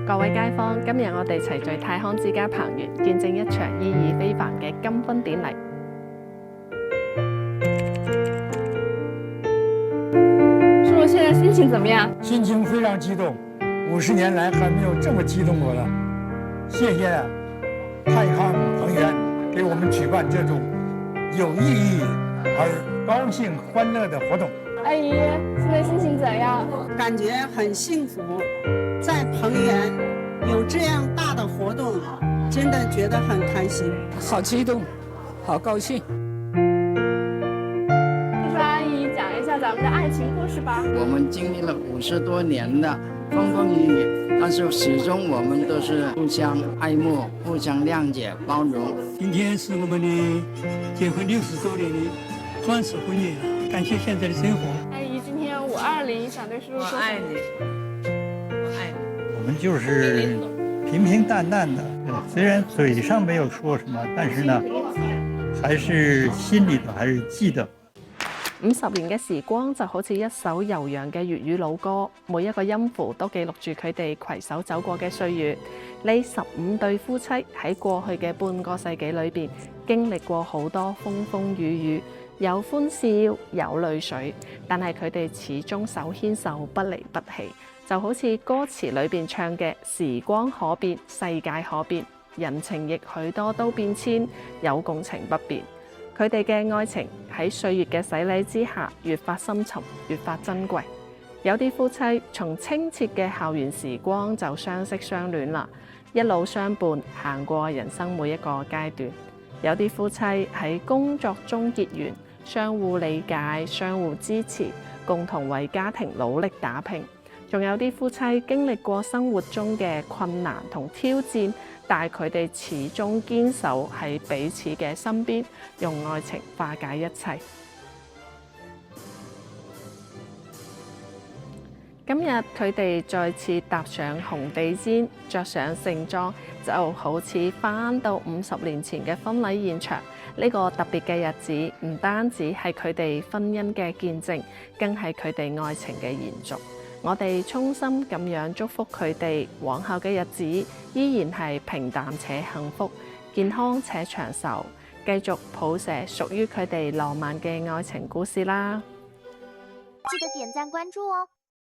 各位街坊，今日我哋齊聚泰康之家彭園，見證一場意義非凡嘅金婚典禮。叔叔現在心情怎麼樣？心情非常激動，50年來還沒有這麼激動過了。謝謝泰康彭園給我們舉辦這種有意義而高興歡樂的活動。阿姨，現在心情怎樣？感覺很幸福，在彭園有這樣大的活動，真的覺得很開心。好激動，好高興。叔叔阿姨，講一下咱們的愛情故事吧。我們經歷了50多年的風風雨雨，但是始終我們都是互相愛慕、互相諒解、包容。今天是我們的結婚60周年的鑽石婚宴，感謝現在的生活。阿姨，今天520，想對叔叔說什麼？我愛你，我愛你。我們就是平平淡淡的，雖然嘴上沒有說什麼，但是呢，還是心裏頭還是記得。50年嘅時光就好似一首悠揚嘅粵語老歌，每一個音符都記錄住佢哋攜手走過嘅歲月。呢15對夫妻喺過去嘅半個世紀裏邊，經歷過好多風風雨雨，有歡笑，有淚水，但係佢哋始終手牽手，不離不棄。就好似歌詞裏邊唱嘅：時光可變，世界可變，人情亦許多都變遷，有共情不變。佢哋嘅愛情喺歲月嘅洗禮之下，越發深沉，越發珍貴。有啲夫妻從清澈嘅校園時光就相識相戀啦，一路相伴行過人生每一個階段。有啲夫妻喺工作中結緣，相互理解，相互支持，共同為家庭努力打拼。仲有啲夫妻經歷過生活中嘅困難同挑戰，但係佢哋始終堅守喺彼此嘅身邊，用愛情化解一切。今日佢哋再次踏上紅地毯，着上盛裝，就好似返到50年前嘅婚禮現場。呢個特別嘅日子，唔單止係佢哋婚姻嘅見證，更係佢哋愛情嘅延續。我哋衷心咁樣祝福佢哋往後嘅日子依然係平淡且幸福，健康且長壽，繼續譜寫屬於佢哋浪漫嘅愛情故事啦！記得點讚關注哦。